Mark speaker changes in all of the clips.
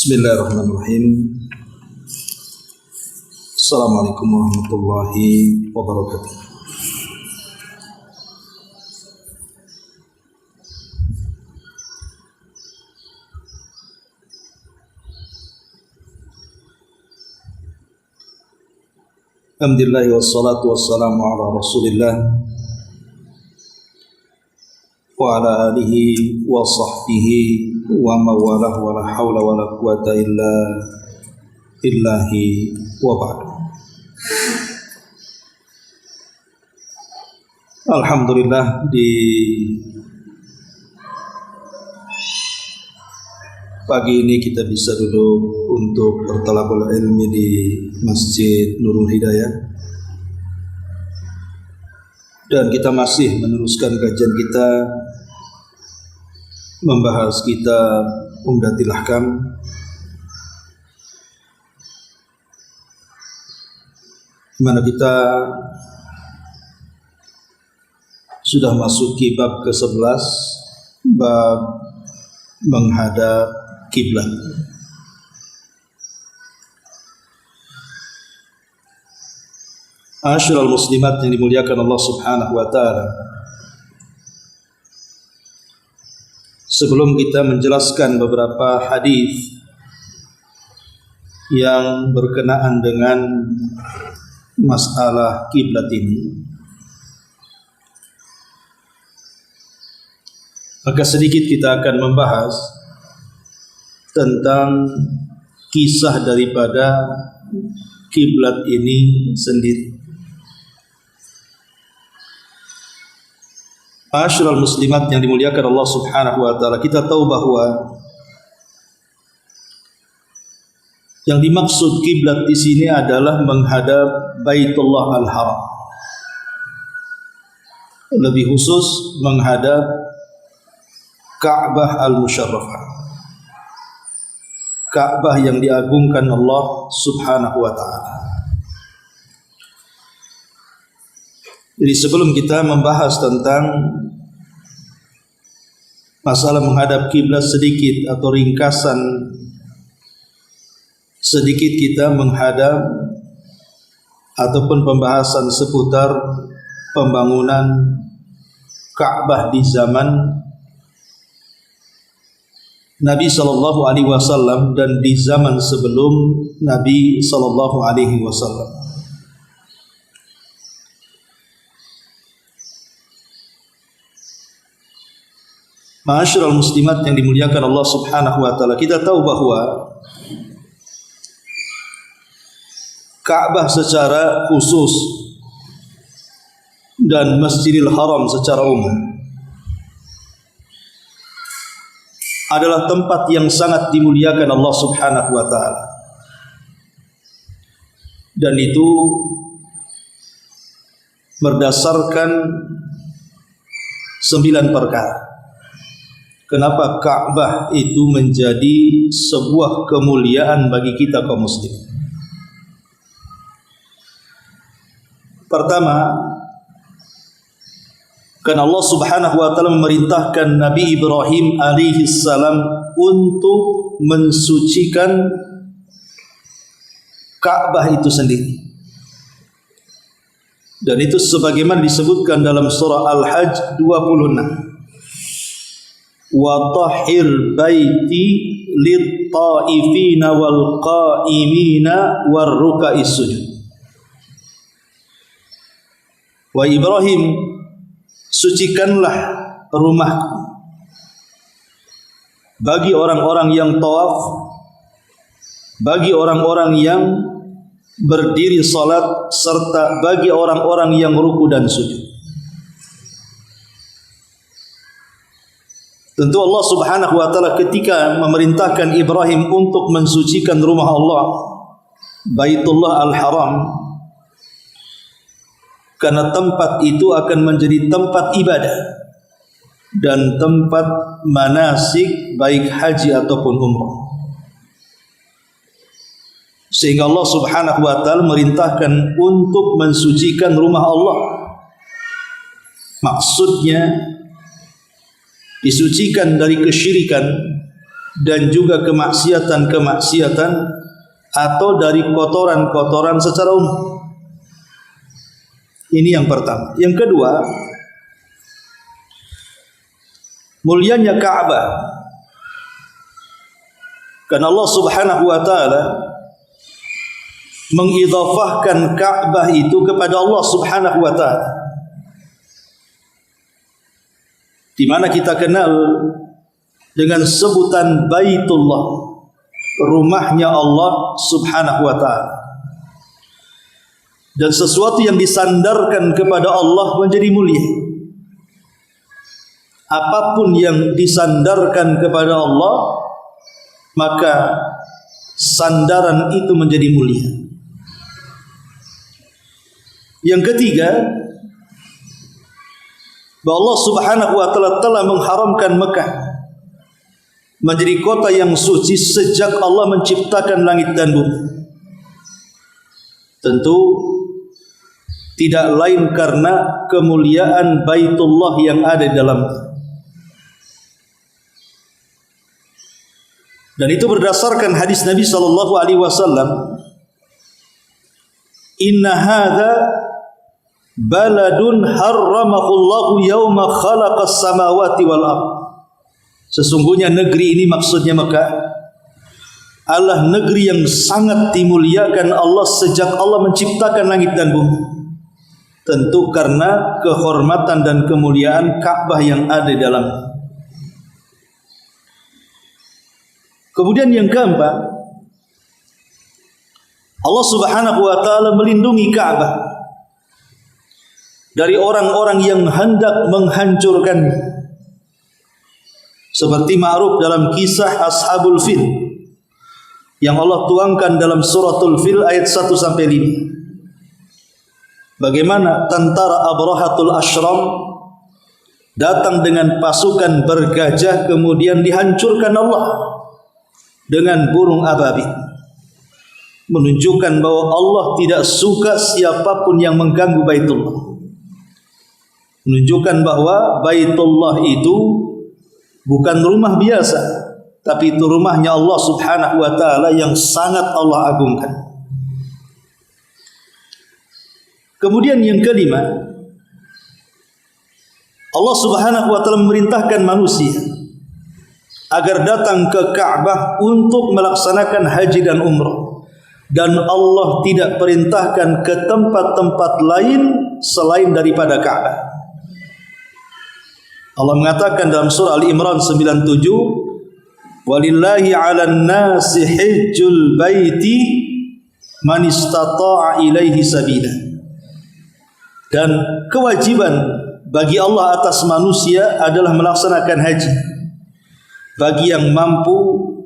Speaker 1: Bismillahirrahmanirrahim. Assalamualaikum warahmatullahi wabarakatuh. Alhamdulillah wassalatu wassalamu ala Rasulillah wa ala alihi wa sahbihi wa mawalah wa la hawla wa la quwata illa billahi wa ba'd. Alhamdulillah, di pagi ini kita bisa duduk untuk bertalabul ilmi di Masjid Nurul Hidayah, dan kita masih meneruskan kajian kita membahas kitab Umdatul Ahkam, di mana kita sudah masuki bab ke-11, bab menghadap kiblat. Asyiral muslimat yang dimuliakan Allah Subhanahu wa taala, sebelum kita menjelaskan beberapa hadis yang berkenaan dengan masalah kiblat ini, maka sedikit kita akan membahas tentang kisah daripada kiblat ini sendiri. Asyiral muslimat yang dimuliakan Allah Subhanahu wa taala, kita tahu bahwa yang dimaksud kiblat di sini adalah menghadap Baitullah Al-Haram. Lebih khusus menghadap Ka'bah Al-Musharrafah, Ka'bah yang diagungkan Allah Subhanahu wa taala. Jadi sebelum kita membahas tentang masalah menghadap kiblat, sedikit atau ringkasan sedikit kita menghadap ataupun pembahasan seputar pembangunan Ka'bah di zaman Nabi sallallahu alaihi wasallam dan di zaman sebelum Nabi sallallahu alaihi wasallam. Ma'asyiral muslimat yang dimuliakan Allah Subhanahu wa taala, kita tahu bahwa Ka'bah secara khusus dan Masjidil Haram secara umum adalah tempat yang sangat dimuliakan Allah Subhanahu wa taala. Dan itu berdasarkan 9 perkara. Kenapa Ka'bah itu menjadi sebuah kemuliaan bagi kita kaum muslim? Pertama, karena Allah Subhanahu wa taala memerintahkan Nabi Ibrahim alaihi salam untuk mensucikan Ka'bah itu sendiri. Dan itu sebagaimana disebutkan dalam surah Al-Hajj 26. Wa tahhir baiti lit-ta'ifina wal qa'imina war ruka'is sujud. Wa Ibrahim, sucikanlah rumahku bagi orang-orang yang tawaf, bagi orang-orang yang berdiri salat, serta bagi orang-orang yang ruku dan sujud. Tentu Allah Subhanahu wa taala ketika memerintahkan Ibrahim untuk mensucikan rumah Allah, Baitullah Al-Haram, karena tempat itu akan menjadi tempat ibadah dan tempat manasik baik haji ataupun umrah. Sehingga Allah Subhanahu wa taala merintahkan untuk mensucikan rumah Allah. Maksudnya disucikan dari kesyirikan dan juga kemaksiatan-kemaksiatan atau dari kotoran-kotoran secara umum. Ini yang pertama. Yang kedua, mulianya Ka'bah. Karena Allah Subhanahu wa taala mengidhafahkan Ka'bah itu kepada Allah Subhanahu wa taala. Di mana kita kenal dengan sebutan Baitullah, rumahnya Allah Subhanahu wa taala. Dan sesuatu yang disandarkan kepada Allah menjadi mulia. Apapun yang disandarkan kepada Allah, maka sandaran itu menjadi mulia. Yang ketiga, bahwa Allah Subhanahu wa taala telah mengharamkan Mekah menjadi kota yang suci sejak Allah menciptakan langit dan bumi. Tentu tidak lain karena kemuliaan Baitullah yang ada di dalamnya. Dan itu berdasarkan hadis Nabi sallallahu alaihi wasallam, "Inna hadza baladun harramahu Allahu yauma khalaqas samawati wal ardh." Sesungguhnya negeri ini, maksudnya Mekah, adalah negeri yang sangat dimuliakan Allah sejak Allah menciptakan langit dan bumi. Tentu karena kehormatan dan kemuliaan Ka'bah yang ada di dalamnya. Kemudian yang keempat, Allah Subhanahu wa taala melindungi Ka'bah dari orang-orang yang hendak menghancurkannya. Seperti ma'ruf dalam kisah Ashabul Fil yang Allah tuangkan dalam suratul Fil ayat 1 sampai 5. Bagaimana tentara Abrahatul Ashram datang dengan pasukan bergajah, kemudian dihancurkan Allah dengan burung ababil, menunjukkan bahwa Allah tidak suka siapapun yang mengganggu Baitullah, menunjukkan bahwa Baitullah itu bukan rumah biasa, tapi itu rumahnya Allah Subhanahu wa taala yang sangat Allah agungkan. Kemudian yang kelima, Allah Subhanahu wa taala memerintahkan manusia agar datang ke Ka'bah untuk melaksanakan haji dan umrah, dan Allah tidak perintahkan ke tempat-tempat lain selain daripada Ka'bah. Allah mengatakan dalam surah Al-Imran 97, "Walillahi 'alan nasi hajjul baiti man istata'a ilaihi sabila." Dan kewajiban bagi Allah atas manusia adalah melaksanakan haji bagi yang mampu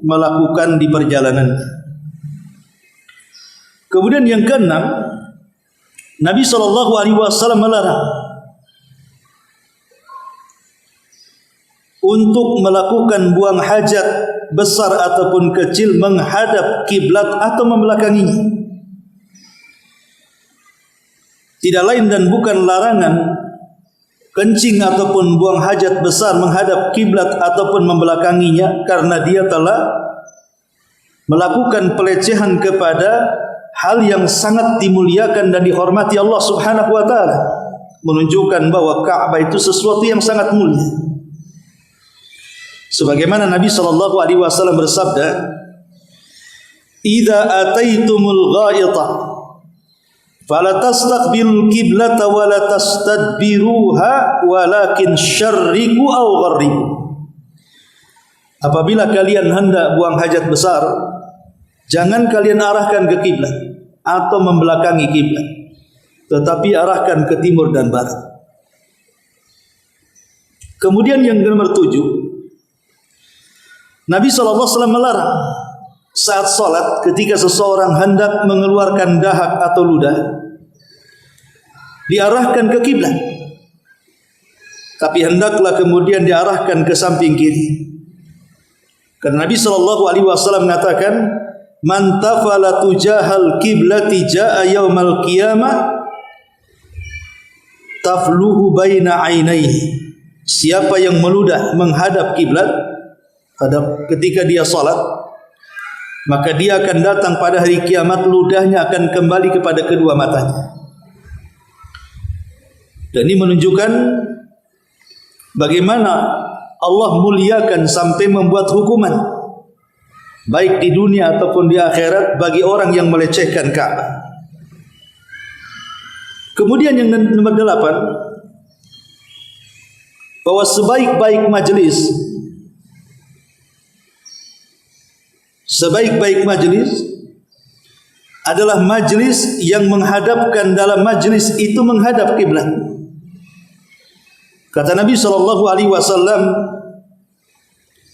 Speaker 1: melakukan di perjalanan. Kemudian yang keenam, Nabi sallallahu alaihi wasallam melarang untuk melakukan buang hajat besar ataupun kecil menghadap kiblat atau membelakanginya. Tidak lain dan bukan larangan kencing ataupun buang hajat besar menghadap kiblat ataupun membelakanginya, karena dia telah melakukan pelecehan kepada hal yang sangat dimuliakan dan dihormati Allah Subhanahu wa taala, menunjukkan bahwa Ka'bah itu sesuatu yang sangat mulia. Sebagaimana Nabi sallallahu alaihi wasallam bersabda, "Idza ataitumul ghaita fala tastaqbilul qiblata wa la tastadbiruha walakin syarriqu aw gharribu." Apabila kalian hendak buang hajat besar, jangan kalian arahkan ke kiblat atau membelakangi kiblat, tetapi arahkan ke timur dan barat. Kemudian yang nomor 7, Nabi SAW melarang saat salat ketika seseorang hendak mengeluarkan dahak atau ludah diarahkan ke kiblat, tapi hendaklah kemudian diarahkan ke samping kiri. Karena Nabi SAW mengatakan, "Man tafala tujahal kiblati jaa yaumal qiyamah tafluhu baina ainaihi." Siapa yang meludah menghadap kiblat ketika dia salat, maka dia akan datang pada hari kiamat, ludahnya akan kembali kepada kedua matanya. Dan ini menunjukkan bagaimana Allah muliakan sampai membuat hukuman baik di dunia ataupun di akhirat bagi orang yang melecehkan Ka'bah. Kemudian yang nomor 8, bahwa sebaik-baik majelis adalah majelis yang menghadapkan dalam majelis itu menghadap kiblat. Kata Nabi SAW,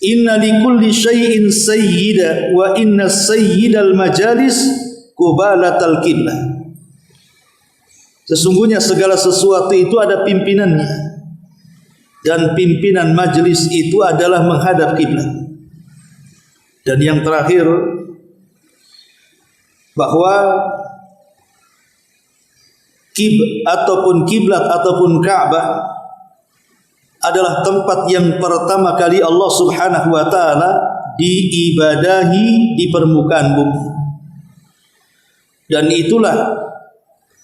Speaker 1: inna likulli syai'in sayyida wa inna sayyidal majalis qubalatal kiblat. Sesungguhnya segala sesuatu itu ada pimpinannya, dan pimpinan majelis itu adalah menghadap kiblat. Dan yang terakhir, bahwa kiblat ataupun Ka'bah adalah tempat yang pertama kali Allah Subhanahu wa taala diibadahi di permukaan bumi. Dan itulah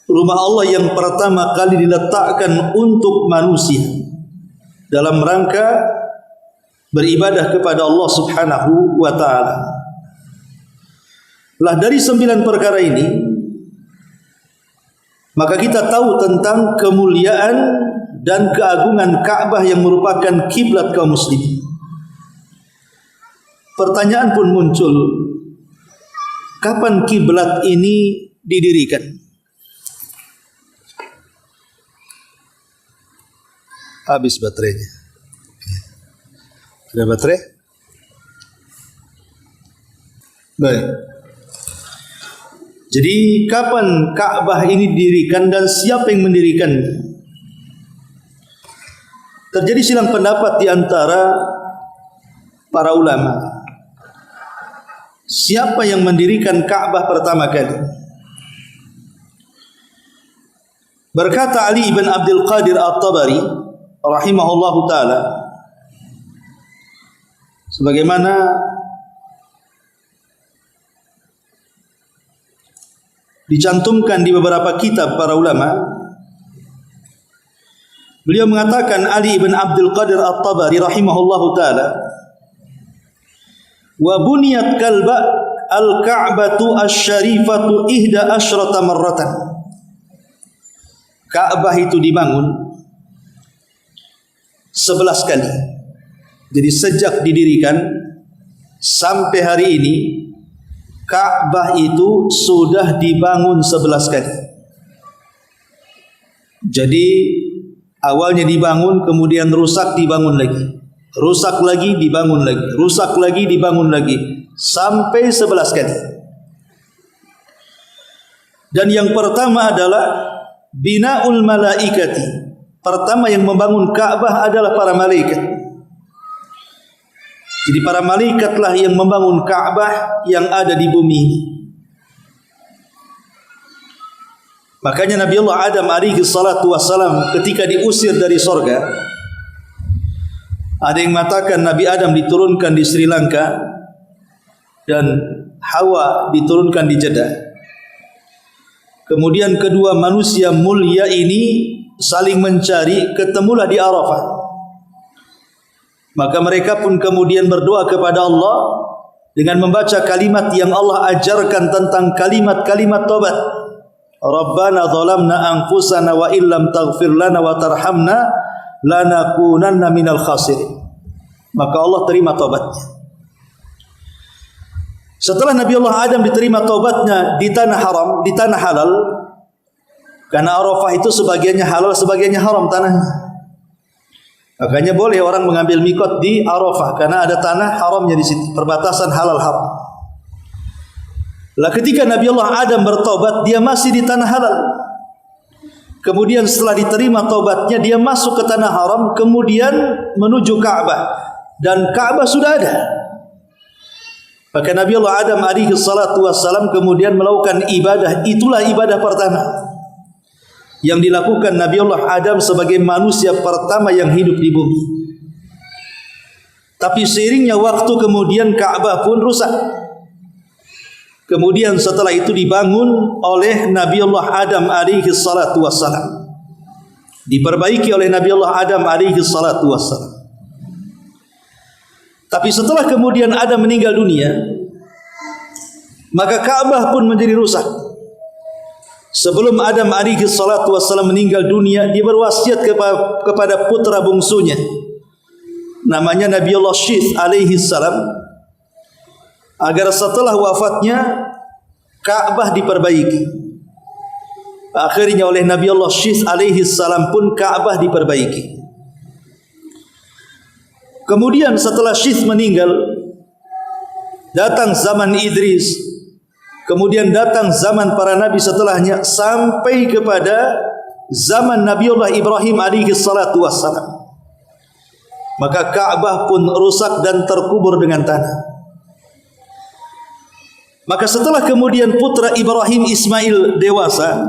Speaker 1: rumah Allah yang pertama kali diletakkan untuk manusia dalam rangka beribadah kepada Allah Subhanahu wa taala. Lah dari 9 perkara ini, maka kita tahu tentang kemuliaan dan keagungan Ka'bah yang merupakan kiblat kaum muslimin. Pertanyaan pun muncul, kapan kiblat ini didirikan? Habis baterainya. Ada baterai? Baik. Jadi kapan Ka'bah ini didirikan dan siapa yang mendirikannya? Terjadi silang pendapat di antara para ulama. Siapa yang mendirikan Ka'bah pertama kali? Berkata Ali ibn Abdul Qadir At-Tabari rahimahullahu taala, sebagaimana dicantumkan di beberapa kitab para ulama, beliau mengatakan Ali ibn Abdul Qadir At-Tabari rahimahullahu taala, wa buniyat al-Ka'batu asy-syarifatu 11 marratan. Ka'bah itu dibangun 11 kali. Jadi sejak didirikan sampai hari ini, Ka'bah itu sudah dibangun 11 kali. Jadi awalnya dibangun, kemudian rusak, dibangun lagi, rusak lagi, dibangun lagi, rusak lagi, dibangun lagi, sampai 11 kali. Dan yang pertama adalah bina'ul malaikati. Pertama yang membangun Ka'bah adalah para malaikat. Jadi para malaikatlah yang membangun Ka'bah yang ada di bumi ini. Makanya Nabi Allah Adam alaihi salatu wassalam ketika diusir dari sorga, ada yang mengatakan Nabi Adam diturunkan di Sri Lanka dan Hawa diturunkan di Jeddah. Kemudian kedua manusia mulia ini saling mencari, ketemulah di Arafah. Maka mereka pun kemudian berdoa kepada Allah dengan membaca kalimat yang Allah ajarkan tentang kalimat-kalimat taubat. Rabbana zalamna anfusana wa illam taghfir lana wa tarhamna lanakunanna minal khasirin. Maka Allah terima taubatnya. Setelah Nabi Allah Adam diterima taubatnya di tanah haram, di tanah halal, karena Arafah itu sebagiannya halal, sebagiannya haram tanahnya. Makanya boleh orang mengambil mikot di Arafah karena ada tanah haramnya di situ, perbatasan halal haram. Lah ketika Nabi Allah Adam bertobat, dia masih di tanah halal. Kemudian setelah diterima taubatnya, dia masuk ke tanah haram, kemudian menuju Ka'bah, dan Ka'bah sudah ada. Maka Nabi Allah Adam alaihi salatu wassalam kemudian melakukan ibadah. Itulah ibadah pertama yang dilakukan Nabi Allah Adam sebagai manusia pertama yang hidup di bumi. Tapi seiringnya waktu kemudian Ka'bah pun rusak. Kemudian setelah itu dibangun oleh Nabi Allah Adam alaihi salatu wassalam. Diperbaiki oleh Nabi Allah Adam alaihi salatu wassalam. Tapi setelah kemudian Adam meninggal dunia, maka Ka'bah pun menjadi rusak. Sebelum Adam alaihi salatu wassalam meninggal dunia, dia berwasiat kepada putra bungsunya, namanya Nabi Allah Syith alaihi salam, agar setelah wafatnya Ka'bah diperbaiki. Akhirnya oleh Nabi Allah Syith alaihi salam pun Ka'bah diperbaiki. Kemudian setelah Syith meninggal, datang zaman Idris, kemudian datang zaman para nabi setelahnya, sampai kepada zaman Nabi Allah Ibrahim alaihi salatu wassalam. Maka Ka'bah pun rusak dan terkubur dengan tanah. Maka setelah kemudian putra Ibrahim Ismail dewasa,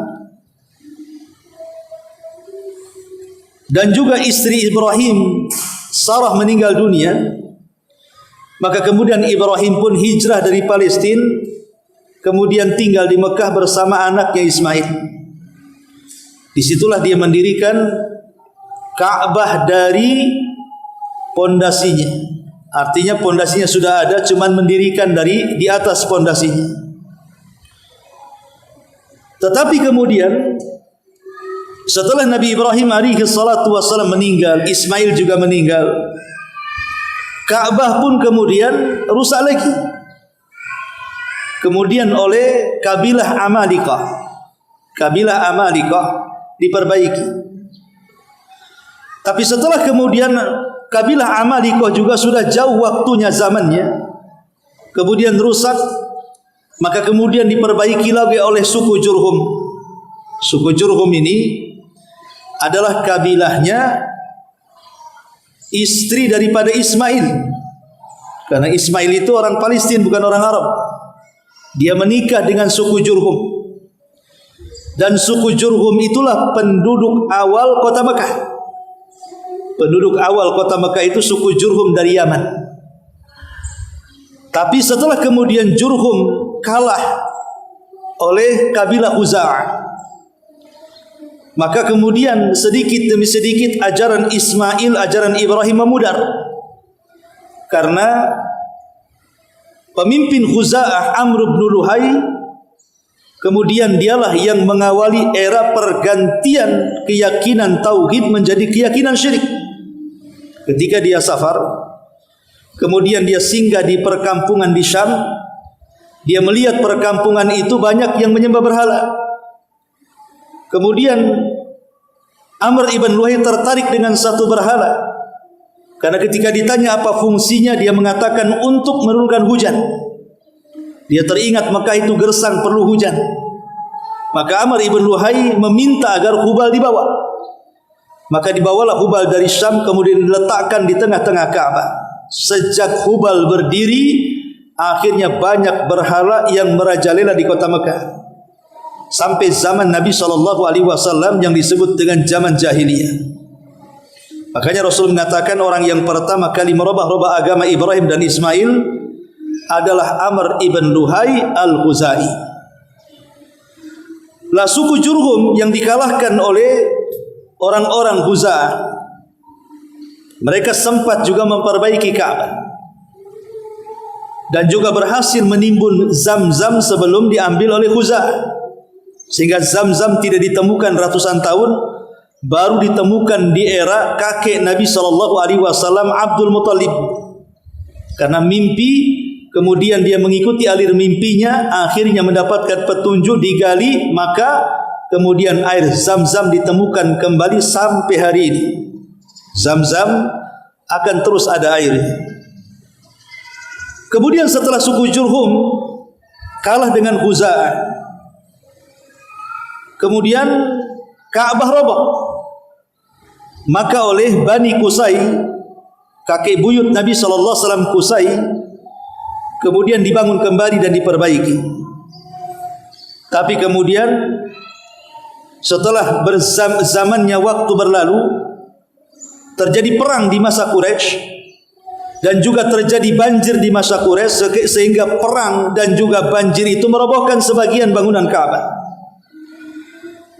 Speaker 1: dan juga istri Ibrahim Sarah meninggal dunia, maka kemudian Ibrahim pun hijrah dari Palestina, kemudian tinggal di Mekah bersama anaknya Ismail. Disitulah dia mendirikan Ka'bah dari pondasinya. Artinya pondasinya sudah ada, cuman mendirikan dari di atas pondasinya. Tetapi kemudian setelah Nabi Ibrahim alaihi salatu wassalam meninggal, Ismail juga meninggal, Ka'bah pun kemudian rusak lagi. Kemudian oleh kabilah Amalikah. Kabilah Amalikah diperbaiki. Tapi setelah kemudian kabilah Amalikah juga sudah jauh waktunya, zamannya, kemudian rusak, maka kemudian diperbaiki lagi oleh suku Jurhum. Suku Jurhum ini adalah kabilahnya istri daripada Ismail. Karena Ismail itu orang Palestina, bukan orang Arab. Dia menikah dengan suku Jurhum. Dan suku Jurhum itulah penduduk awal kota Mekah. Penduduk awal kota Mekah itu suku Jurhum dari Yaman. Tapi setelah kemudian Jurhum kalah oleh kabilah Khuza'ah, maka kemudian sedikit demi sedikit ajaran Ismail, ajaran Ibrahim memudar. Karena pemimpin Khuza'ah Amr bin Luhai, kemudian dialah yang mengawali era pergantian keyakinan tauhid menjadi keyakinan syirik. Ketika dia safar, kemudian dia singgah di perkampungan di Syam, dia melihat perkampungan itu banyak yang menyembah berhala. Kemudian Amr ibn Luhai tertarik dengan satu berhala, karena ketika ditanya apa fungsinya, dia mengatakan untuk menurunkan hujan. Dia teringat Mekah itu gersang, perlu hujan. Maka Amr ibn Luhai meminta agar Hubal dibawa. Maka dibawalah Hubal dari Syam, kemudian diletakkan di tengah-tengah Ka'bah. Sejak Hubal berdiri, akhirnya banyak berhala yang merajalela di kota Mekah. Sampai zaman Nabi SAW yang disebut dengan zaman jahiliyah. Makanya Rasul mengatakan orang yang pertama kali merubah agama Ibrahim dan Ismail adalah Amr ibn Luhai al-Khuzai. Lah suku Jurhum yang dikalahkan oleh orang-orang Khuza'ah, mereka sempat juga memperbaiki Ka'bah dan juga berhasil menimbun Zam-Zam sebelum diambil oleh Khuza'ah, sehingga Zam-Zam tidak ditemukan ratusan tahun, baru ditemukan di era kakek Nabi SAW Abdul Muttalib. Karena mimpi, kemudian dia mengikuti alir mimpinya, akhirnya mendapatkan petunjuk, digali, maka kemudian air Zam-Zam ditemukan kembali sampai hari ini. Zam-Zam akan terus ada air. Kemudian setelah suku Jurhum kalah dengan Khuza'ah, kemudian Ka'bah roboh. Maka oleh Bani Qusay, kakek buyut Nabi SAW Qusay, kemudian dibangun kembali dan diperbaiki. Tapi kemudian setelah zamannya waktu berlalu, terjadi perang di masa Quraisy, dan juga terjadi banjir di masa Quraisy sehingga perang dan juga banjir itu merobohkan sebagian bangunan Ka'bah.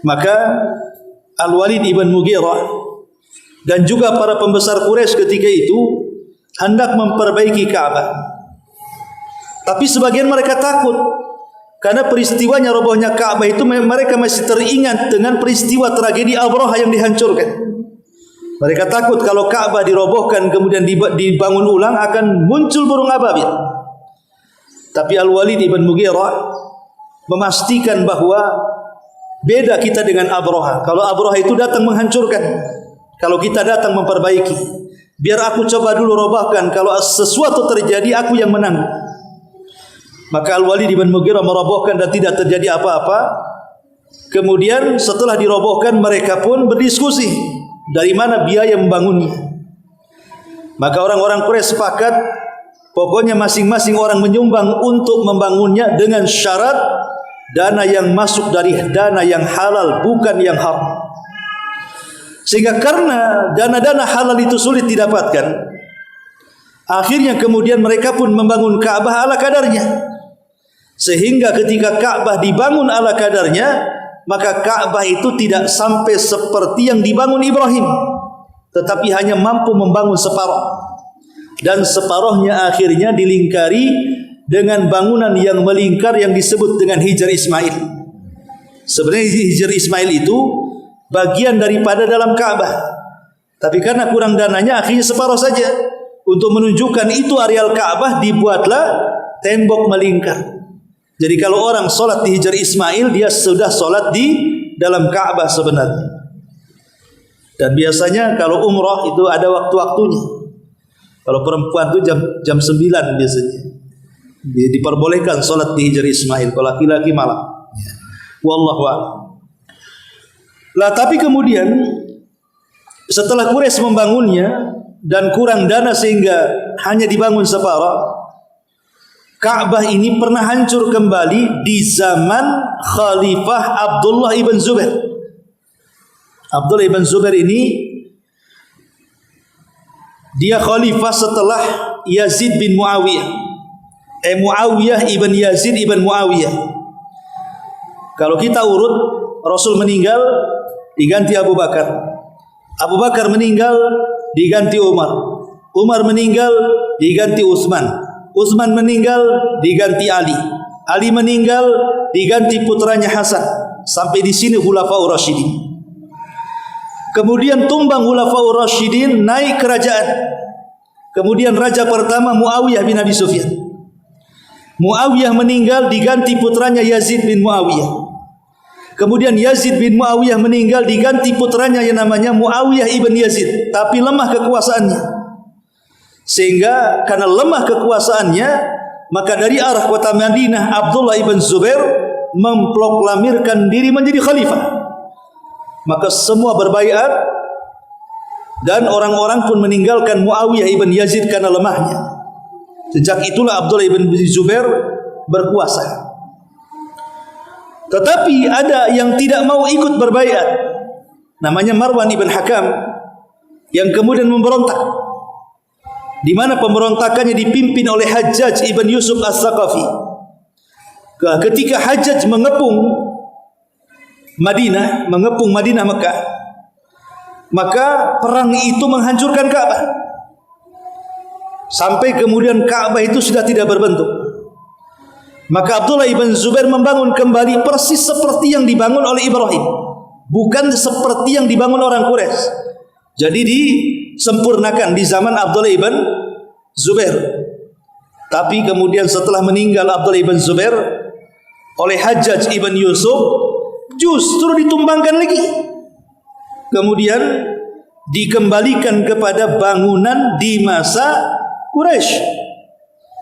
Speaker 1: Maka Al-Walid ibn Mughirah dan juga para pembesar Quraisy ketika itu hendak memperbaiki Ka'bah. Tapi sebagian mereka takut karena peristiwanya robohnya Ka'bah itu mereka masih teringat dengan peristiwa tragedi Abrahah yang dihancurkan. Mereka takut kalau Ka'bah dirobohkan kemudian dibangun ulang akan muncul burung ababil. Tapi Al-Walid ibn Mughirah memastikan bahwa beda kita dengan Abrahah. Kalau Abrahah itu datang menghancurkan, kalau kita datang memperbaiki. Biar aku coba dulu robohkan, kalau sesuatu terjadi aku yang menang. Maka Al-Walid ibn Mughirah merobohkan dan tidak terjadi apa-apa. Kemudian setelah dirobohkan mereka pun berdiskusi dari mana biaya membangunnya. Maka orang-orang Quraisy sepakat pokoknya masing-masing orang menyumbang untuk membangunnya dengan syarat dana yang masuk dari dana yang halal bukan yang haram. Sehingga karena dana-dana halal itu sulit didapatkan, akhirnya kemudian mereka pun membangun Ka'bah ala kadarnya. Sehingga ketika Ka'bah dibangun ala kadarnya, maka Ka'bah itu tidak sampai seperti yang dibangun Ibrahim, tetapi hanya mampu membangun separuh. Dan separuhnya akhirnya dilingkari dengan bangunan yang melingkar yang disebut dengan Hijr Ismail. Sebenarnya Hijr Ismail itu bagian daripada dalam Ka'bah, tapi karena kurang dananya akhirnya separuh saja. Untuk menunjukkan itu areal Ka'bah dibuatlah tembok melingkar. Jadi kalau orang solat di Hijr Ismail, dia sudah solat di dalam Ka'bah sebenarnya. Dan biasanya kalau umrah itu ada waktu-waktunya. Kalau perempuan itu jam 9 biasanya diperbolehkan solat di Hijr Ismail. Kalau laki-laki malam. Wallahu a'lam. Lah tapi kemudian setelah Quraisy membangunnya dan kurang dana sehingga hanya dibangun separuh, Ka'bah ini pernah hancur kembali di zaman Khalifah Abdullah ibn Zubair. Abdullah ibn Zubair ini dia khalifah setelah Yazid bin Muawiyah. Muawiyah ibn Yazid ibn Muawiyah. Kalau kita urut, Rasul meninggal diganti Abu Bakar. Abu Bakar meninggal diganti Umar. Umar meninggal diganti Utsman. Utsman meninggal diganti Ali. Ali meninggal diganti putranya Hasan. Sampai di sini Khulafaur Rasyidin. Kemudian tumbang Khulafaur Rasyidin, naik kerajaan. Kemudian raja pertama Muawiyah bin Abi Sufyan. Muawiyah meninggal diganti putranya Yazid bin Muawiyah. Kemudian Yazid bin Muawiyah meninggal diganti putranya yang namanya Muawiyah ibn Yazid, tapi lemah kekuasaannya. Sehingga karena lemah kekuasaannya, maka dari arah kota Madinah Abdullah ibn Zubair memproklamirkan diri menjadi khalifah. Maka semua berbaiat dan orang-orang pun meninggalkan Muawiyah ibn Yazid karena lemahnya. Sejak itulah Abdullah ibn Zubair berkuasa. Tetapi ada yang tidak mau ikut berbaiat, namanya Marwan ibn Hakam, yang kemudian memberontak. Di mana pemberontakannya dipimpin oleh Hajjaj ibn Yusuf As-Saqafi. Ketika Hajjaj mengepung Madinah Mekah, maka perang itu menghancurkan Ka'bah. Sampai kemudian Ka'bah itu sudah tidak berbentuk. Maka Abdullah ibn Zubair membangun kembali persis seperti yang dibangun oleh Ibrahim, bukan seperti yang dibangun orang Quraisy. Jadi disempurnakan di zaman Abdullah ibn Zubair. Tapi kemudian setelah meninggal Abdullah ibn Zubair oleh Hajjaj ibn Yusuf, justru ditumbangkan lagi. Kemudian dikembalikan kepada bangunan di masa Quraisy.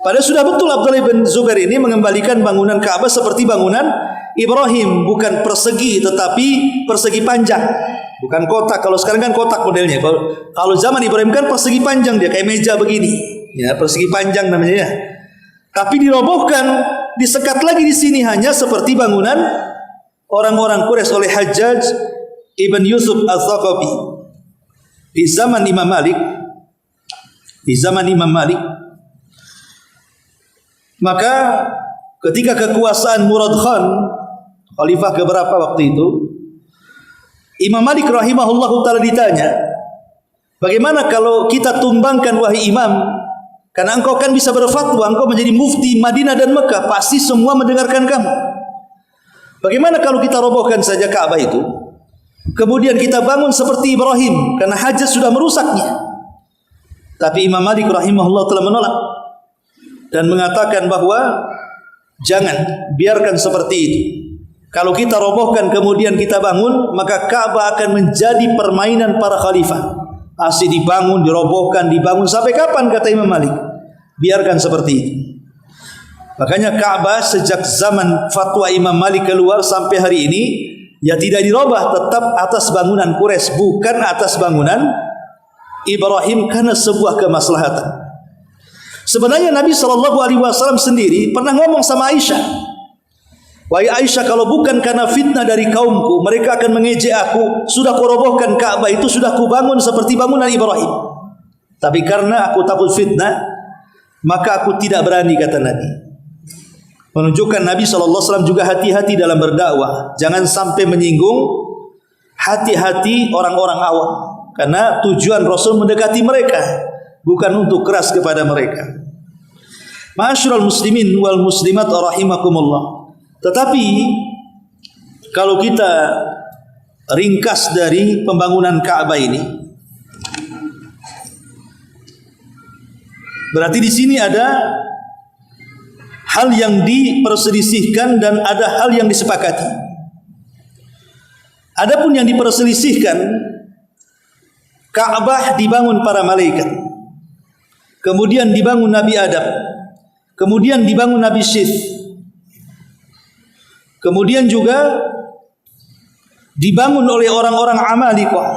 Speaker 1: Padahal sudah betul Abdullah ibn Zubair ini mengembalikan bangunan Ka'bah seperti bangunan Ibrahim, bukan persegi tetapi persegi panjang. Bukan kotak. Kalau sekarang kan kotak modelnya. Kalau zaman Ibrahim kan persegi panjang, dia kayak meja begini. Ya, persegi panjang namanya ya. Tapi dirobohkan, disekat lagi di sini hanya seperti bangunan orang-orang Quraisy oleh Hajjaj ibn Yusuf Al-Thaqafi. Di zaman Imam Malik, di zaman Imam Malik. Maka ketika kekuasaan Murad Khan, khalifah keberapa waktu itu, Imam Malik rahimahullahu ta'ala ditanya, bagaimana kalau kita tumbangkan wahai imam, karena engkau kan bisa berfatwa, engkau menjadi mufti Madinah dan Mekah, pasti semua mendengarkan kamu. Bagaimana kalau kita robohkan saja Ka'bah itu, kemudian kita bangun seperti Ibrahim, karena hajat sudah merusaknya. Tapi Imam Malik rahimahullah telah menolak dan mengatakan bahwa jangan, biarkan seperti itu. Kalau kita robohkan kemudian kita bangun, maka Ka'bah akan menjadi permainan para khalifah. Asyik dibangun, dirobohkan, dibangun, sampai kapan, kata Imam Malik? Biarkan seperti itu. Makanya Ka'bah sejak zaman fatwa Imam Malik keluar sampai hari ini, ya tidak dirubah, tetap atas bangunan Quraisy, bukan atas bangunan Ibrahim, karena sebuah kemaslahatan. Sebenarnya Nabi SAW sendiri pernah ngomong sama Aisyah, wahai Aisyah, kalau bukan karena fitnah dari kaumku, mereka akan mengejek aku, sudah kurobohkan Ka'bah itu, sudah kubangun seperti bangunan Ibrahim. Tapi karena aku takut fitnah, maka aku tidak berani, kata Nabi. Menunjukkan Nabi SAW juga hati-hati dalam berdakwah. Jangan sampai menyinggung hati-hati orang-orang awam. Karena tujuan Rasul mendekati mereka, bukan untuk keras kepada mereka. Ma'asyiral muslimin wal muslimat rahimakumullah. Tetapi kalau kita ringkas dari pembangunan Ka'bah ini, berarti di sini ada hal yang diperselisihkan dan ada hal yang disepakati. Adapun yang diperselisihkan, Ka'bah dibangun para malaikat, kemudian dibangun Nabi Adam, kemudian dibangun Nabi Syith, kemudian juga dibangun oleh orang-orang Amalikah,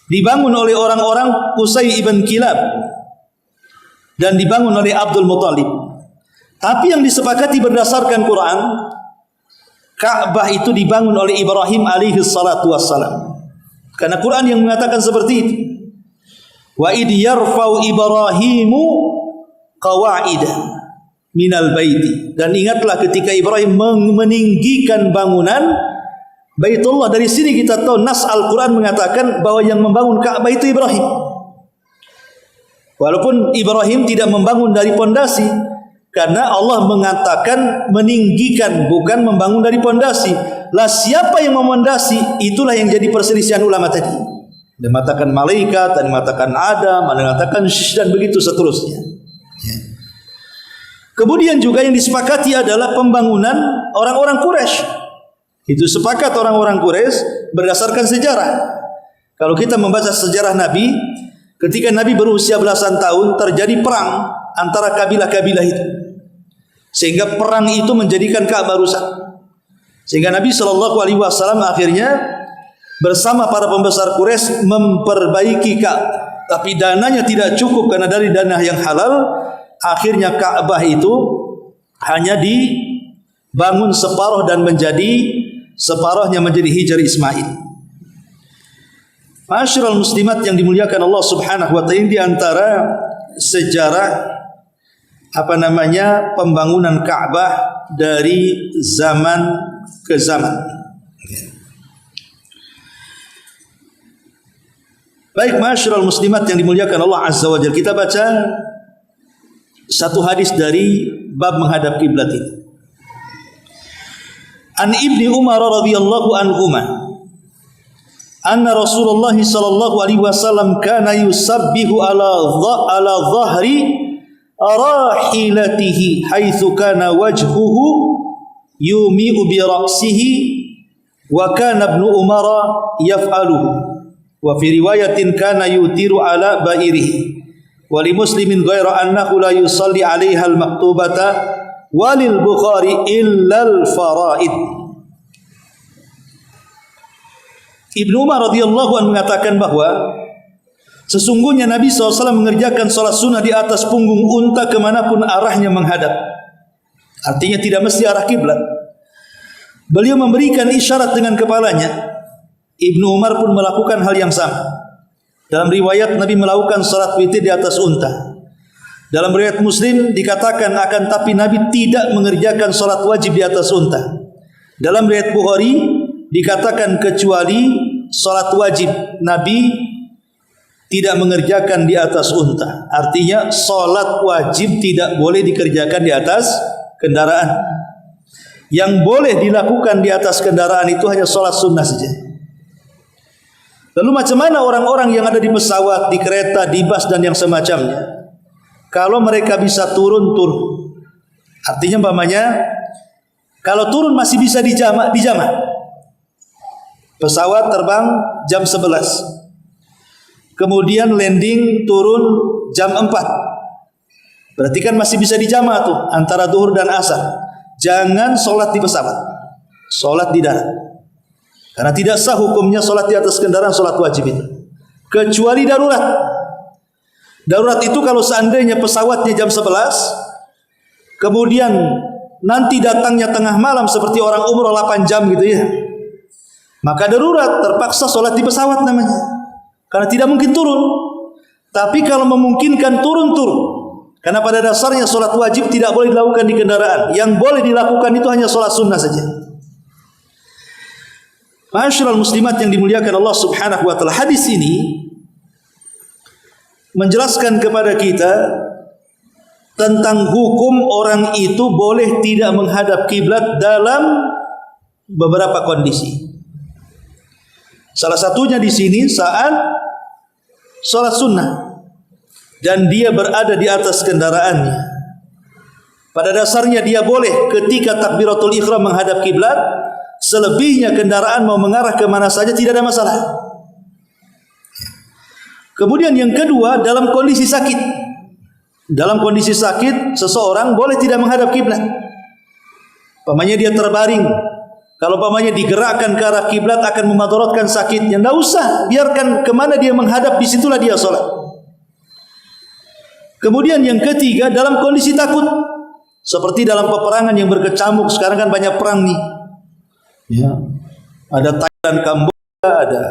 Speaker 1: dibangun oleh orang-orang Qusay ibn Kilab, dan dibangun oleh Abdul Muttalib. Tapi yang disepakati berdasarkan Quran, Ka'bah itu dibangun oleh Ibrahim alaihi salatu wassalam. Karena Quran yang mengatakan seperti itu. Wa id yarfa'u Ibrahimu qawa'ida minal baiti. Dan ingatlah ketika Ibrahim meninggikan bangunan Baitullah. Dari sini kita tahu nas Al-Quran mengatakan bahwa yang membangun Ka'bah itu Ibrahim. Walaupun Ibrahim tidak membangun dari pondasi, karena Allah mengatakan meninggikan, bukan membangun dari pondasi. Lah siapa yang memondasi? Itulah yang jadi perselisihan ulama tadi. Ada mengatakan malaikat, ada mengatakan Adam, ada mengatakan Syith, dan begitu seterusnya. Kemudian juga yang disepakati adalah pembangunan orang-orang Quraisy. Itu sepakat orang-orang Quraisy berdasarkan sejarah. Kalau kita membaca sejarah Nabi, ketika Nabi berusia belasan tahun, terjadi perang antara kabilah-kabilah itu, sehingga perang itu menjadikan Ka'bah rusak. Sehingga Nabi SAW akhirnya bersama para pembesar Quraisy memperbaiki Ka'bah. Tapi dananya tidak cukup, karena dari dana yang halal, akhirnya Ka'bah itu hanya dibangun separuh dan separuhnya menjadi Hijr Ismail. Ma'asyiral muslimat yang dimuliakan Allah Subhanahu wa ta'ala, di antara sejarah pembangunan Ka'bah dari zaman ke zaman. Baik, ma'asyiral muslimat yang dimuliakan Allah Azza wa Jalla, kita baca satu hadis dari bab menghadap kiblat ini. An Ibni Umar radhiyallahu anhuma anna Rasulullah sallallahu alaihi wasallam kana yusabbihu ala dhahri rahilatihi haitsu kana wajhuhu yumi'u bi ra'sihi wa kana ibnu Umar yaf'aluhu wa fi riwayatin kana yutiru ala ba'irihi wa li muslimin ghaira annahu la yusalli 'alaiha al-maktubata walil Bukhari illa al-faraid. Ibnu Umar radhiyallahu anhu mengatakan bahwa sesungguhnya Nabi SAW mengerjakan sholat sunnah di atas punggung unta kemanapun arahnya menghadap. Artinya tidak mesti arah kiblat. Beliau memberikan isyarat dengan kepalanya. Ibnu Umar pun melakukan hal yang sama. Dalam riwayat Nabi melakukan salat witir di atas unta. Dalam riwayat Muslim dikatakan akan tapi Nabi tidak mengerjakan salat wajib di atas unta. Dalam riwayat Bukhari dikatakan kecuali salat wajib Nabi tidak mengerjakan di atas unta. Artinya salat wajib tidak boleh dikerjakan di atas kendaraan. Yang boleh dilakukan di atas kendaraan itu hanya salat sunnah saja. Lalu macam mana orang-orang yang ada di pesawat, di kereta, di bus dan yang semacamnya? Kalau mereka bisa turun. Artinya umpamanya kalau turun masih bisa dijamak. Pesawat terbang jam 11. Kemudian landing turun jam 4. Berarti kan masih bisa dijamak tuh antara zuhur dan asar. Jangan solat di pesawat, solat di darat. Karena tidak sah hukumnya solat di atas kendaraan, solat wajib itu. Kecuali darurat. Darurat itu kalau seandainya pesawatnya jam 11, kemudian nanti datangnya tengah malam seperti orang umroh 8 jam gitu ya. Maka darurat, terpaksa solat di pesawat namanya. Karena tidak mungkin turun. Tapi kalau memungkinkan turun. Karena pada dasarnya solat wajib tidak boleh dilakukan di kendaraan. Yang boleh dilakukan itu hanya solat sunnah saja. Ma'asyiral muslimat yang dimuliakan Allah Subhanahu wa taala, hadis ini menjelaskan kepada kita tentang hukum orang itu boleh tidak menghadap kiblat dalam beberapa kondisi. Salah satunya di sini saat salat sunnah dan dia berada di atas kendaraannya. Pada dasarnya dia boleh ketika takbiratul ihram menghadap kiblat, selebihnya kendaraan mau mengarah ke mana saja tidak ada masalah. Kemudian yang kedua, dalam kondisi sakit. Dalam kondisi sakit seseorang boleh tidak menghadap kiblat. Umpamanya dia terbaring. Kalau umpamanya digerakkan ke arah kiblat akan memadaratkan sakitnya, tidak usah, biarkan kemana dia menghadap, disitulah dia solat. Kemudian yang ketiga, dalam kondisi takut, seperti dalam peperangan yang berkecamuk. Sekarang kan banyak perang nih, ya. Ada Thailand, Kamboja, ada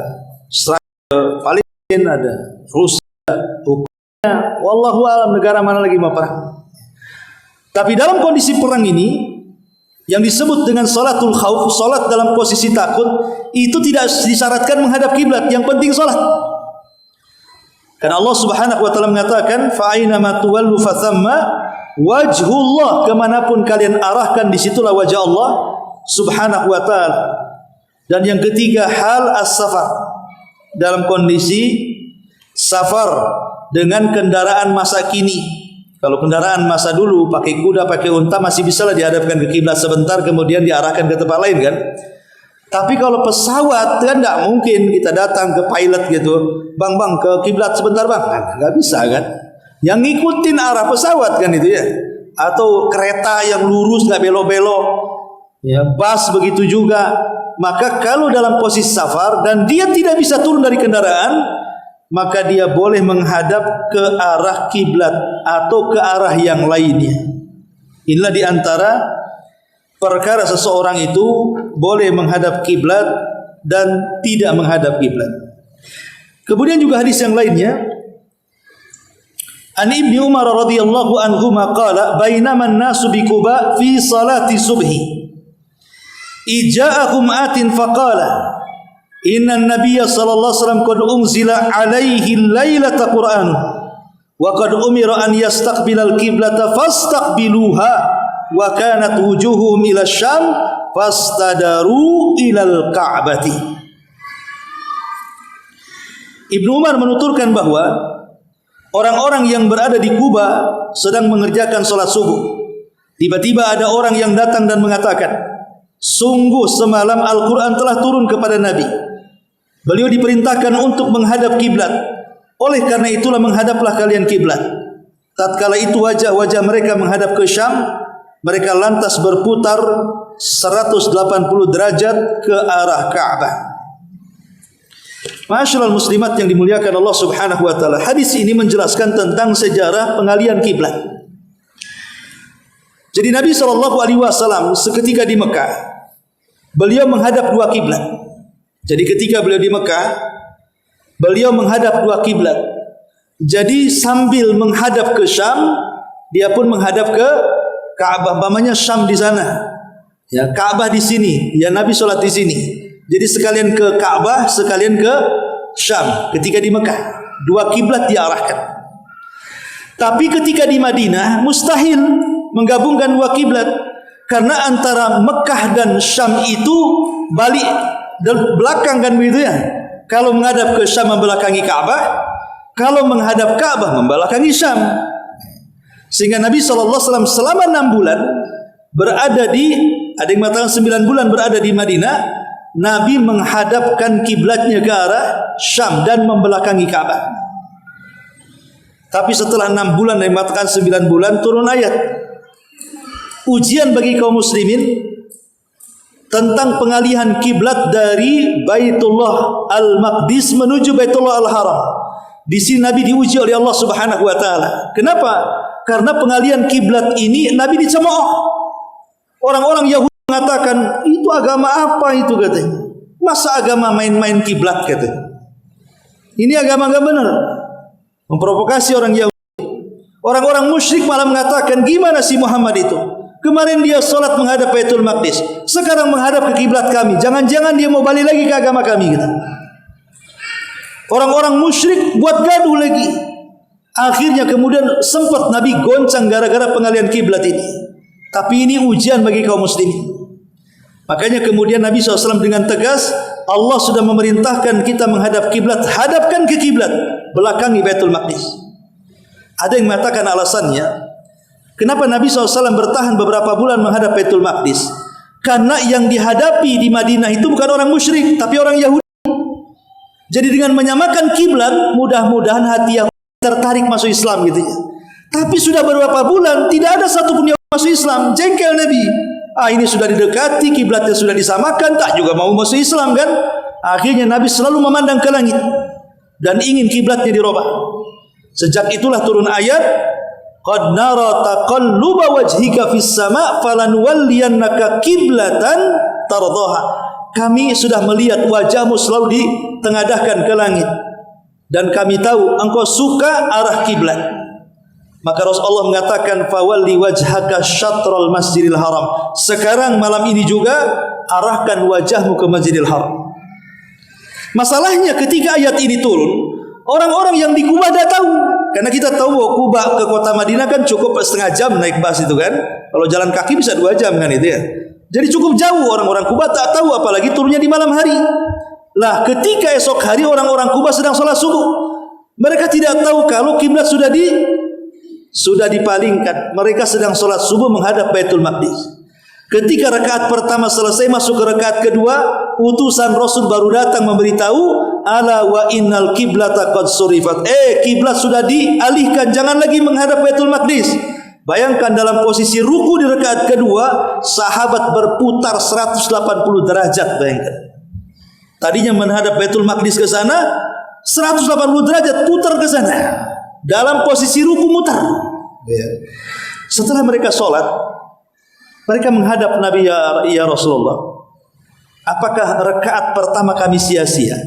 Speaker 1: Israel, Palestina, ada Rusia, Ukraina, wallahu alam negara mana lagi mau perang. Tapi dalam kondisi perang ini, yang disebut dengan salatul khauf, salat dalam posisi takut, itu tidak disyaratkan menghadap kiblat, yang penting salat. Karena Allah Subhanahu wa taala mengatakan, fa aina ma tuwallu fathamma wajhullah, kemanapun kalian arahkan disitulah wajah Allah Subhanahu wa taala. Dan yang ketiga, hal as-safar, dalam kondisi safar dengan kendaraan masa kini. Kalau kendaraan masa dulu pakai kuda, pakai unta masih bisa lah dihadapkan ke kiblat sebentar kemudian diarahkan ke tempat lain kan. Tapi kalau pesawat kan tidak mungkin kita datang ke pilot gitu, bang ke kiblat sebentar bang, nggak bisa kan. Yang ngikutin arah pesawat kan itu ya. Atau kereta yang lurus nggak belok-belok, ya bus begitu juga. Maka kalau dalam posisi safar dan dia tidak bisa turun dari kendaraan, maka dia boleh menghadap ke arah kiblat atau ke arah yang lainnya. Inilah di antara perkara seseorang itu boleh menghadap kiblat dan tidak menghadap kiblat. Kemudian juga hadis yang lainnya, An Ibnu Umar radhiyallahu anhu qala bainama an-nasu bi Quba fi salati subhi ija'ahum atin faqala inna an-nabiyya sallallahu alaihi wasallam qad unzila alaihi lailata Qur'an wa qad umira an yastaqbila al-qiblata fastaqbiluha wa kanat wujuhuhum ila Syam fastadaru ila al-Ka'bati. Ibnu Umar menuturkan bahwa orang-orang yang berada di Kuba sedang mengerjakan salat subuh. Tiba-tiba ada orang yang datang dan mengatakan, sungguh semalam Al-Quran telah turun kepada Nabi. Beliau diperintahkan untuk menghadap kiblat. Oleh karena itulah menghadaplah kalian kiblat. Tatkala itu wajah-wajah mereka menghadap ke Syam, mereka lantas berputar 180 derajat ke arah Ka'bah. Ma'asyiral muslimat yang dimuliakan Allah Subhanahu wa taala, hadis ini menjelaskan tentang sejarah pengalihan kiblat. Jadi Nabi SAW seketika di Mekah, beliau menghadap dua kiblat. Jadi ketika beliau di Mekah, beliau menghadap dua kiblat. Jadi sambil menghadap ke Syam, dia pun menghadap ke Ka'bah. Umpamanya Syam di sana, ya, Ka'bah di sini, ya, Nabi sholat di sini. Jadi sekalian ke Ka'bah, sekalian ke Syam. Ketika di Mekah, dua kiblat diarahkan. Tapi ketika di Madinah, mustahil menggabungkan dua kiblat, karena antara Mekah dan Syam itu balik dan belakang, kan begitu ya. Kalau menghadap ke Syam membelakangi Ka'bah, kalau menghadap Ka'bah membelakangi Syam. Sehingga Nabi SAW selama 6 bulan berada di, ada yang mengatakan 9 bulan berada di Madinah, Nabi menghadapkan kiblatnya ke arah Syam dan membelakangi Ka'bah. Tapi setelah 6 bulan, yang mengatakan 9 bulan, turun ayat ujian bagi kaum muslimin tentang pengalihan kiblat dari Baitullah Al-Maqdis menuju Baitullah Al-Haram. Di sini Nabi diuji oleh Allah Subhanahu wa taala. Kenapa? Karena pengalihan kiblat ini Nabi dicemooh. Orang-orang Yahudi mengatakan, itu agama apa itu, katanya. Masa agama main-main kiblat, katanya. Ini agama enggak benar. Memprovokasi orang Yahudi. Orang-orang musyrik malah mengatakan, gimana si Muhammad itu? Kemarin dia solat menghadap Baitul Maqdis, sekarang menghadap ke kiblat kami. Jangan-jangan dia mau balik lagi ke agama kami, gitu. Orang-orang musyrik buat gaduh lagi. Akhirnya kemudian sempat Nabi goncang gara-gara pengalihan kiblat ini. Tapi ini ujian bagi kaum muslimin. Makanya kemudian Nabi SAW dengan tegas, Allah sudah memerintahkan kita menghadap kiblat, hadapkan ke kiblat, belakangi Baitul Maqdis. Ada yang mengatakan alasannya, kenapa Nabi SAW bertahan beberapa bulan menghadap Baitul Maqdis? Karena yang dihadapi di Madinah itu bukan orang musyrik, tapi orang Yahudi. Jadi dengan menyamakan kiblat, mudah-mudahan hati yang tertarik masuk Islam, gitu ya. Tapi sudah beberapa bulan tidak ada satupun yang masuk Islam. Jengkel Nabi. Ini sudah didekati, kiblatnya sudah disamakan, tak juga mau masuk Islam, kan? Akhirnya Nabi selalu memandang ke langit dan ingin kiblatnya dirubah. Sejak itulah turun ayat, qad nara taqalluba wajhika fis sama' falanuwalliyannaka qiblatan tardhaha. Kami sudah melihat wajahmu selalu ditengadahkan ke langit, dan kami tahu engkau suka arah kiblat. Maka Rasulullah mengatakan, fawalli wajhaka syatrul masjidil haram. Sekarang malam ini juga arahkan wajahmu ke Masjidil Haram. Masalahnya ketika ayat ini turun, orang-orang yang di Kubah dah tahu. Karena kita tahu bahwa Kubah ke kota Madinah kan cukup setengah jam naik bus itu, kan. Kalau jalan kaki bisa 2 jam, kan, itu ya. Jadi cukup jauh. Orang-orang Kubah tak tahu, apalagi turunnya di malam hari. Lah ketika esok hari orang-orang Kubah sedang sholat subuh, mereka tidak tahu kalau kiblat sudah dipalingkan. Mereka sedang sholat subuh menghadap Baitul Maqdis. Ketika rakaat pertama selesai, masuk ke rakaat kedua, utusan Rasul baru datang memberitahu, ala wa innal kiblata qad surifat. Kiblat sudah dialihkan, jangan lagi menghadap Baitul Maqdis. Bayangkan dalam posisi ruku di rakaat kedua, sahabat berputar 180 derajat, bayangkan. Tadinya menghadap Baitul Maqdis ke sana, 180 derajat putar ke sana. Dalam posisi ruku mutar. Setelah mereka sholat, mereka menghadap Nabi, ya Rasulullah, apakah rakaat pertama kami sia-sia?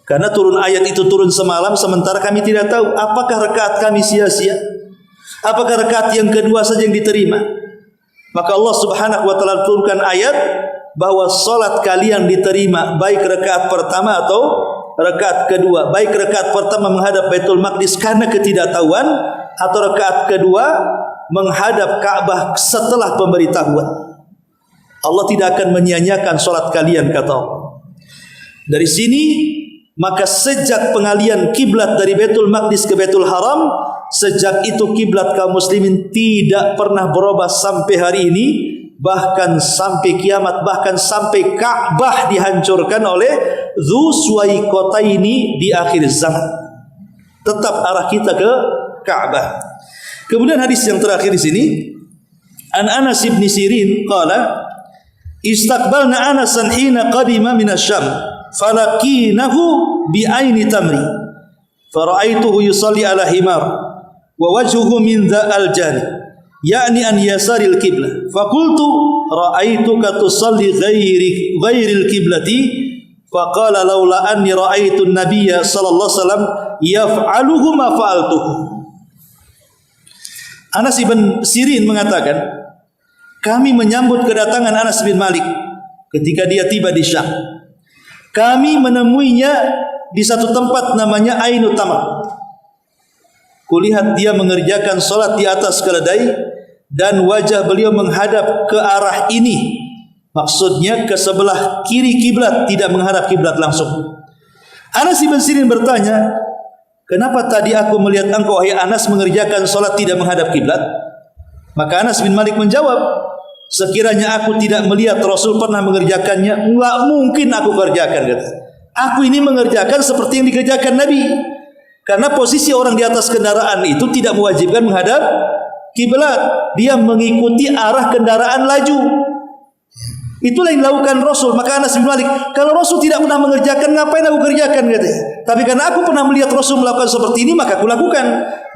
Speaker 1: Karena turun ayat itu turun semalam, sementara kami tidak tahu apakah rakaat kami sia-sia, apakah rakaat yang kedua saja yang diterima. Maka Allah Subhanahu wa taala turunkan ayat bahwa salat kalian diterima baik rakaat pertama atau rakaat kedua. Baik rakaat pertama menghadap Baitul Maqdis karena ketidaktahuan, atau rakaat kedua menghadap Ka'bah setelah pemberitahuan. Allah tidak akan menyia-nyiakan salat kalian, kata Allah. Dari sini maka sejak pengalian kiblat dari Baitul Maqdis ke Baitul Haram, sejak itu kiblat kaum muslimin tidak pernah berubah sampai hari ini, bahkan sampai kiamat, bahkan sampai Ka'bah dihancurkan oleh Dzu Suwaikotaini di akhir zaman. Tetap arah kita ke Ka'bah. Kemudian hadis yang terakhir di sini, An Anas bin Sirin qala, istaqbalna Anasan hina qadima min asy-Syam, falaqinahu bi aini tamri, fara'aituhu yusalli ala himar wa wajhuhu min dza'al jani, yakni an yasaril qiblah. Faqultu ra'aituka tusalli ghairil qiblati Faqala laula anni ra'aitu an-nabiyya sallallahu alaihi wasallam yaf'aluhu ma fa'altuhu. Anas bin Sirin mengatakan, kami menyambut kedatangan Anas bin Malik ketika dia tiba di Syam. Kami menemuinya di satu tempat namanya Ainut Tamar. Kulihat dia mengerjakan solat di atas keledai dan wajah beliau menghadap ke arah ini. Maksudnya ke sebelah kiri kiblat, tidak menghadap kiblat langsung. Anas bin Sirin bertanya, kenapa tadi aku melihat engkau wahai Anas mengerjakan solat tidak menghadap kiblat? Maka Anas bin Malik menjawab, sekiranya aku tidak melihat Rasul pernah mengerjakannya, enggak mungkin aku kerjakan. Kata. Aku ini mengerjakan seperti yang dikerjakan Nabi. Karena posisi orang di atas kendaraan itu tidak mewajibkan menghadap kiblat. Dia mengikuti arah kendaraan laju. Itulah yang dilakukan Rasul. Maka Anas bin Malik, kalau Rasul tidak pernah mengerjakan, ngapain aku kerjakan? Katanya. Tapi karena aku pernah melihat Rasul melakukan seperti ini, maka aku lakukan.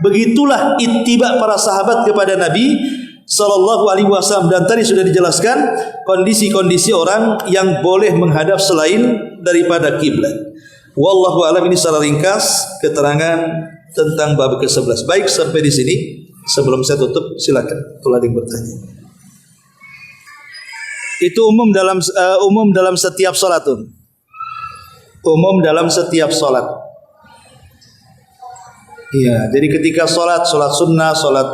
Speaker 1: Begitulah ittiba para sahabat kepada Nabi Sallallahu Alaihi Wasallam. Dan tadi sudah dijelaskan kondisi-kondisi orang yang boleh menghadap selain daripada kiblat. Wallahu a'lam. Ini secara ringkas keterangan tentang bab ke-11. Baik, sampai di sini. Sebelum saya tutup, silakan kalau ada yang bertanya. Itu umum dalam setiap salat. Umum dalam setiap salat. Iya, jadi ketika salat sunnah, salat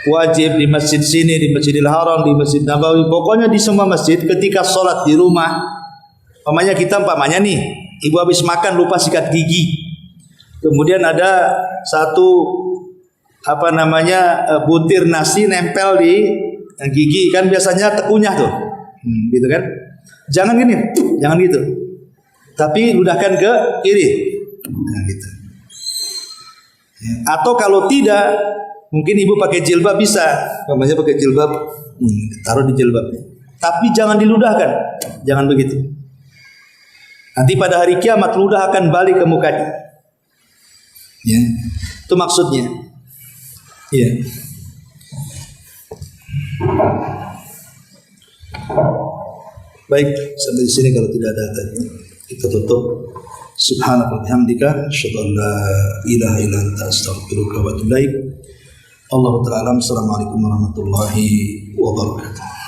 Speaker 1: wajib di masjid sini, di Masjidil Haram, di Masjid Nabawi, pokoknya di semua masjid ketika salat di rumah. Umpamanya nih, ibu habis makan lupa sikat gigi. Kemudian ada satu butir nasi nempel di gigi, kan biasanya tekunyah tuh. Gitu kan? Jangan gini, jangan gitu. Tapi ludahkan ke kiri. Nah, gitu. Atau kalau tidak, mungkin ibu pakai jilbab bisa. Namanya pakai jilbab, taruh di jilbabnya. Tapi jangan diludahkan. Jangan begitu. Nanti pada hari kiamat ludah akan balik ke mukanya. Ya. Itu maksudnya. Ya. Baik, sampai di sini kalau tidak ada tadi kita tutup. Subhanallah bihamdika asyhadu an la ilaha illa anta astaghfiruka wa atubu ilaik. Allahu ta'ala. Assalamualaikum warahmatullahi wabarakatuh.